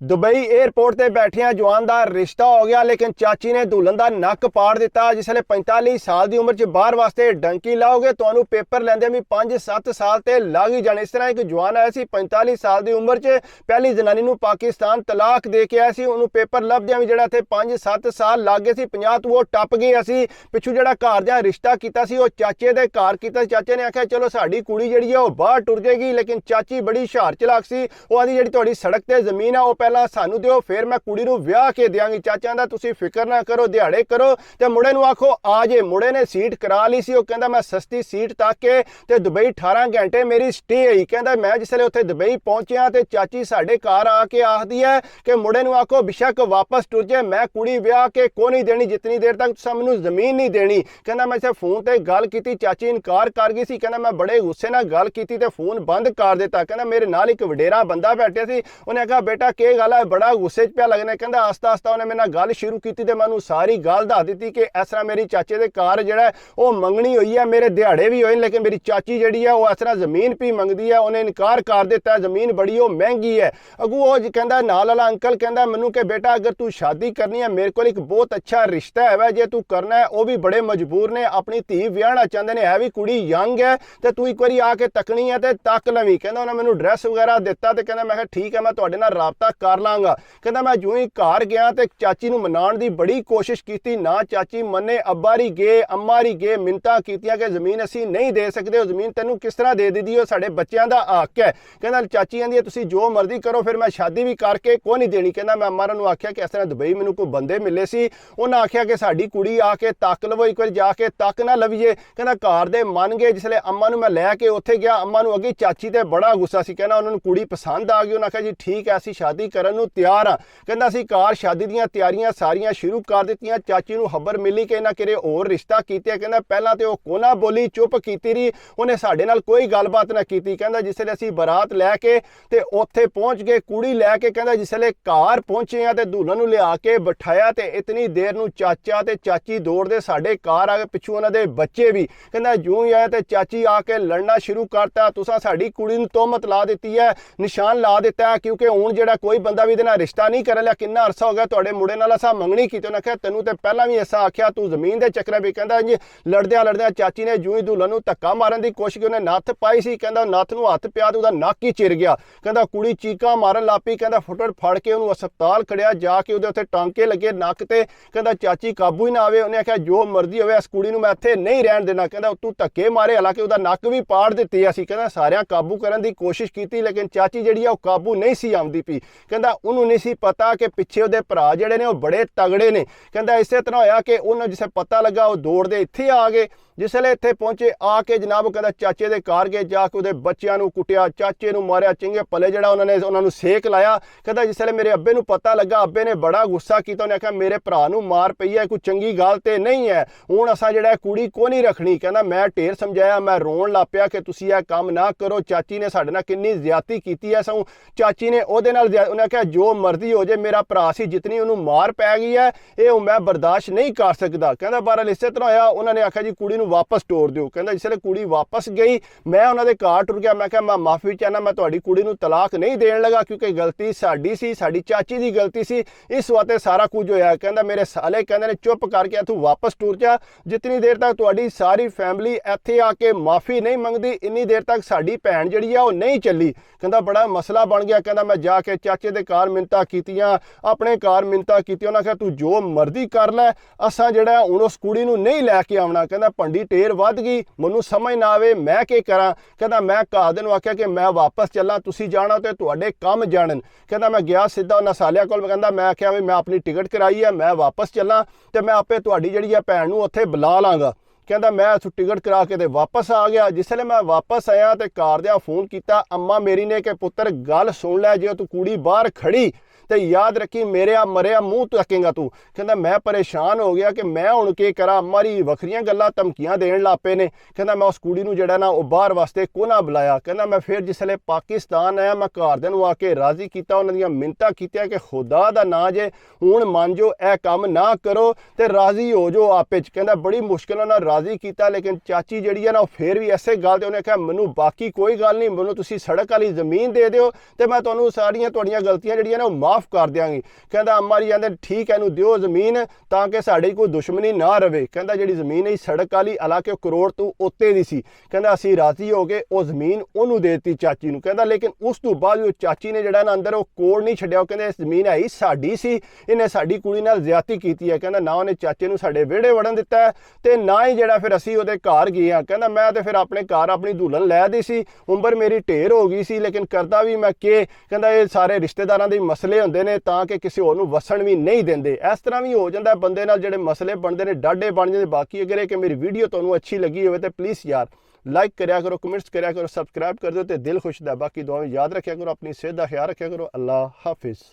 Dubai airport ते बैठिया जवान का रिश्ता हो गया, लेकिन चाची ने दुल्हन का नक पाड़ दिता। जिसले 45 साल की उम्र च बाहर वास्ते डंकी लाओगे तो पेपर लेंदे भी 5-7 साल तो लग ही जाने। इस तरह एक जवान आया सी 45 साल की उम्र च, पहली जनानी नूं पाकिस्तान तलाक दे के आया सी। उन्होंने पेपर लभदियां भी जिहड़ा 5-7 साल लग गए सी, 50 तो वो टप गया सी। पिछू जिहड़ा घर दा रिश्ता कीता सी वो चाचे दे घर कीता। चाचे ने आख्या चलो साडी कुड़ी जिहड़ी है वो बाहर टुर जाएगी, लेकिन चाची बड़ी हुशार चलाक सी। वो आदी जिहड़ी तुहाडी सड़क ते जमीन है वो पहला सानू दिओ, फिर मैं कुड़ी नूं विआह के देंगी। चाचा दा तुसीं फिक्र ना करो, दिहाड़े करो ते मुंडे नूं आखो आ जे। मुंडे ने सीट करा ली सी। वो कहंदा मैं सस्ती सीट तक के ते दुबई 18 घंटे मेरी स्टे आई। कहंदा मैं जिसले उत्थे दुबई पहुंचिया ते चाची साडे घर आके आखदी है कि मुंडे नूं आखो बेशक वापस टुर जाए, मैं कुड़ी विआह के को नहीं देनी जितनी देर तक तुसां मैनूं जमीन नहीं देनी। कहंदा मैं इसे फोन ते गल कीती, चाची इनकार कर गई सी। कहंदा मैं बड़े गुस्से नाल गल कीती ते फोन बंद कर दिता। कहंदा मेरे नाल एक वडेरा बंदा बैठा सी, उन्हें आख्या बेटा की गल है, बड़ा गुस्से च पिया लगना। कहंदा आस्ता आस्ता उन्हें मेरे नाल गल शुरू की ते मैनूं सारी गल दस दी कि इस तरह मेरी चाचे दे घर जिहड़ा वो मंगनी हुई है, मेरे दिहाड़े भी होए, लेकिन मेरी चाची जिहड़ी है वो इस तरह जमीन भी मंगदी है। उन्हें इनकार कर दिता, जमीन बड़ी वो महंगी है। अगू वो कहंदा नाल वाला अंकल कहंदा मैनूं कि बेटा अगर तू शादी करनी है मेरे को एक बहुत अच्छा रिश्ता है, जे तू करना है। वो भी बड़े मजबूर ने, अपनी धी विआहना चाहते हैं, है भी कुड़ी यंग है, तो तू एक बारी आके तकनी है तो तक लवी। कहंदा उन्हें मैनूं ड्रैस वगैरह दिता ते कहंदा मैं ठीक है मैं तुहाडे नाल राबता कर लांगा। कहंदा मैं जो ही घर गया तो चाची नूं मनाउण दी बड़ी कोशिश की ना, चाची मन्ने। अब्बा री गए अम्मा री गए, मिन्नतां कीतियां कि जमीन असीं नहीं दे सकदे, जमीन तैनूं किस तरह दे दी, साडे बच्चों का हक है। कहंदा चाची आंदी तुसीं जो मर्जी करो, फिर मैं शादी भी करके को नहीं देनी। कहंदा मैं अम्मा नूं आख्या कि इस तरह दुबई मैनूं कोई बंदे मिले सी, उन्हें आख्या कि साडी कुड़ी आके तक लवो, एक बार जाके तक ना लवीए। कहंदा घर दे मन गए। जिसले अम्मा नूं मैं लैके उत्थे गया, अम्मा नूं अगे चाची ते बड़ा गुस्सा सी। कहना उन्होंने कुड़ी पसंद आ गई। उन्हें आख्या जी ठीक है असीं शादी करन नूं तैयार हाँ। कहंदा असीं घर शादी दीयां तैयारियां सारियां शुरू कर दित्तियां। चाची नूं खबर मिली कि इन्हां किरे होर रिश्ता कीते। कहंदा पहलां ते ओह कोना बोली, चुप कीती रही, उन्हें साडे नाल कोई गलबात ना कीती। कहंदा जिसले असीं बरात लैके ते उत्थे पहुंच गए, कुड़ी लैके कहंदा जिसले घर पहुंचे आ ते दुल्हन नूं लिया के बिठाया ते इतनी देर नूं चाचा ते चाची दौड़दे साडे घर आ गए, पिछू उन्हां दे बच्चे भी। कहंदा जूं ही आया ते चाची आके लड़ना शुरू करता, तुसां साडी कुड़ी नूं तोहमत ला दित्ती है, निशान ला दिता है, क्योंकि हुण जिहड़ा कोई बंदा भी इहदे नाल रिश्ता नहीं कर लिया। किन्ना अरसा हो गया तुहाडे मुंडे नाल असां मंगनी कीती। उन्हें आख्या तैनूं ते पहलां भी ऐसा आख्या, तू जमीन दे चक्करां भी। कहंदा जी लड़दियां लड़दियां चाची ने जूं ही दुल्हन नूं धक्का मारन दी कोशिश की, उन्हें नत्थ पाई सी। कहंदा नत्थ नूं हत्थ पिया ते उहदा नक ही चिर गया। कहंदा कुड़ी चीकां मारन लग पई। कहंदा फुटफट फड़ के उहनूं हस्पताल खड़िया, जाके उहदे उत्ते टांके लगे नक ते। कहंदा चाची काबू ही ना आवे। उन्हें आख्या जो मर्जी होवे इस कुड़ी नूं मैं इत्थे नहीं रहण देना। कहंदा तू धक्के मारे, हालांकि उहदा नक भी पाड़ दित्ती असीं। कहंदा सारियां काबू करन दी कोशिश कीती, लेकिन चाची जिहड़ी आ ओह काबू नहीं सी आउंदी पई। कहंदा उहनूं नहीं सी पता कि पिछे उहदे भरा जिहड़े ने ओह बड़े तगड़े ने। कहंदा इसे तरह होया कि उन्हें जिसे पता लगा वो दौड़दे इत्थे आ गए। जिसले इत्थे पहुंचे आके जनाब कहंदा चाचे दे घर गए, जाके उहदे बच्चियां नूं कुटिया, चाचे नूं मारिया, चंगे भले जिहड़ा उन्होंने सेक लाया। कहंदा जिसले मेरे अब्बे नूं पता लगा, अब्बे ने बड़ा गुस्सा कीता। उन्हें आख्या मेरे भरा नूं मार पई है, कोई चंगी गल ते नहीं है, हुण असां जिहड़ा कुड़ी को नहीं रखनी। कहंदा मैं ढेर समझाया, मैं रोण लग पिया कि तुसीं इह काम ना करो, चाची ने साडे नाल किन्नी ज्यादती कीती है। सगों चाची ने उहदे नाल उन्हें आख्या जो मर्जी हो जाए, मेरा भरा सी, जितनी उहनूं मार पै गई है ये मैं बर्दाश्त नहीं कर सकदा। कहंदा बहरहाल इसे तरह होया, उन्होंने आख्या जी कुड़ी नूं वापस तोड़ दिओ। कहंदा जिसले कुड़ी वापस गई, मैं उन्हां दे घर टुर गया। मैं कहा मैं माफ़ी चाहना, मैं तुहाडी कुड़ी नूं तलाक नहीं देण लगा, क्योंकि गलती साडी सी, साडी चाची दी गलती सी, इस वास्ते सारा कुछ होया। कहंदा मेरे साले कहंदे ने चुप करके तू वापस टुर जा, जितनी देर तक तुहाडी सारी फैमिली इत्थे आके माफ़ी नहीं मंगदी इन्नी देर तक साडी भैन जिहड़ी आ ओह नहीं चली। कहंदा बड़ा मसला बन गया। कहंदा मैं जाके चाचे दे घर मिन्नतां कीतियां, अपने घर मिन्नतां कीतियां। उन्हां आख्या तू जो मर्जी कर लै, असां जिहड़ा हुण उस कुड़ी नूं नहीं लैके आउणा। कहंदा भंडी ढेर वध गई, मैनूं समझ ना आवे मैं की करां। कहंदा मैं घरदे नूं आख्या कि मैं वापस चलां, तुसीं जाना ते तुहाडे काम जानन। कहंदा मैं गया सीधा उन्हां सालियां कोल। कहंदा मैं आख्या भी मैं अपनी टिकट कराई है, मैं वापस चलां ते मैं आपे तुहाडी जिहड़ी आ भैन नूं उत्थे बुला लांगा। कहंदा मैं उस टिकट करा के ते वापस आ गया। जिसले मैं वापस आया तो घर दियां फोन किया अम्मा मेरी ने कि पुत्तर गल सुन लै, जे तू कुड़ी बाहर खड़ी तो याद रखी मेरे मरिया मुँह तकेगा तू। कहंदा मैं परेशान हो गया कि मैं हुण की करा, अम्मा री वखरियां गल्लां धमकियां देण लग पे ने। कहंदा मैं उस कुड़ी नूं जिहड़ा ना ओह बाहर वास्ते कोना बुलाया। कहंदा मैं फिर जिसले पाकिस्तान आया, मैं घरदिआं नूं आके राजी कीता, उन्हां दीयां मिन्नतां कीतियां कि खुदा दा नां जे हुण मन जो ए काम ना करो ते राजी हो जो आपे च। कहंदा बड़ी मुश्किल उन्हां राजी कीता, लेकिन चाची जिहड़ी है ना फिर भी इसे गल ते उन्हें आख्या मैनूं बाकी कोई गल नहीं, मैनूं तुसीं सड़क वाली जमीन दे दिओ ते मैं तुहानूं सारियां तुहाड़ियां गलतियां जिहड़ियां ना माफ़ ਮਾਫ ਕਰ ਦਿਆਂਗੀ। ਕਹਿੰਦਾ ਅੰਮਾ ਜੀ ਕਹਿੰਦੇ ਠੀਕ ਹੈ, ਇਹਨੂੰ ਦਿਓ ਜ਼ਮੀਨ ਤਾਂ ਕਿ ਸਾਡੀ ਕੋਈ ਦੁਸ਼ਮਣੀ ਨਾ ਰਵੇ। ਕਹਿੰਦਾ ਜਿਹੜੀ ਜ਼ਮੀਨ ਹੈ ਸੜਕ ਵਾਲੀ, ਹਾਲਾਂਕਿ ਉਹ ਕਰੋੜ ਤੋਂ ਉੱਤੇ ਦੀ ਸੀ। ਕਹਿੰਦਾ ਅਸੀਂ ਰਾਜ਼ੀ ਹੋ ਗਏ, ਉਹ ਜ਼ਮੀਨ ਉਹਨੂੰ ਦੇ ਦਿੱਤੀ ਚਾਚੀ ਨੂੰ। ਕਹਿੰਦਾ ਲੇਕਿਨ ਉਸ ਤੋਂ ਬਾਅਦ ਉਹ ਚਾਚੀ ਨੇ ਜਿਹੜਾ ਨਾ ਅੰਦਰ ਉਹ ਕੋਡ ਨਹੀਂ ਛੱਡਿਆ। ਉਹ ਕਹਿੰਦੇ ਇਸ ਜ਼ਮੀਨ ਹੈ ਹੀ ਸਾਡੀ ਸੀ, ਇਹਨੇ ਸਾਡੀ ਕੁੜੀ ਨਾਲ ਜ਼ਿਆਦਤੀ ਕੀਤੀ ਹੈ। ਕਹਿੰਦਾ ਨਾ ਉਹਨੇ ਚਾਚੇ ਨੂੰ ਸਾਡੇ ਵਿਹੜੇ ਵੜਨ ਦਿੱਤਾ ਹੈ ਤੇ ਨਾ ਹੀ ਜਿਹੜਾ ਫਿਰ ਅਸੀਂ ਉਹਦੇ ਘਰ ਗਏ ਹਾਂ। ਕਹਿੰਦਾ ਮੈਂ ਤੇ ਫਿਰ ਆਪਣੇ ਘਰ ਆਪਣੀ ਦੁਲਹਨ ਲੈ ਦੀ ਸੀ, ਉਮਰ ਮੇਰੀ ਢੇਰ ਹੋ ਗਈ ਸੀ, ਲੇਕਿਨ ਕਰਦਾ ਵੀ ਮੈਂ ਕਿ ਕਹਿੰਦਾ ਇਹ ਸਾਰੇ ਰਿਸ਼ਤੇਦਾਰਾਂ ਦੇ ਮਸਲੇ ਹੁੰਦੇ ਨੇ ਤਾਂ ਕਿ ਕਿਸੇ ਹੋਰ ਨੂੰ ਵਸਣ ਵੀ ਨਹੀਂ ਦਿੰਦੇ। ਇਸ ਤਰ੍ਹਾਂ ਵੀ ਹੋ ਜਾਂਦਾ ਬੰਦੇ ਨਾਲ, ਜਿਹੜੇ ਮਸਲੇ ਬਣਦੇ ਨੇ ਡਾਢੇ ਬਣ ਜਾਂਦੇ। ਬਾਕੀ ਅਗਰ ਇਹ ਕਿ ਮੇਰੀ ਵੀਡੀਓ ਤੁਹਾਨੂੰ ਅੱਛੀ ਲੱਗੀ ਹੋਵੇ ਤੇ ਪਲੀਜ਼ ਯਾਰ ਲਾਈਕ ਕਰਿਆ ਕਰੋ, ਕਮੈਂਟਸ ਕਰਿਆ ਕਰੋ, ਸਬਸਕ੍ਰਾइब कर दो तो दिल खुश है। बाकी दुआएं याद रखा करो, अपनी सेहत का ख्याल रखा करो। अल्लाह हाफिज़।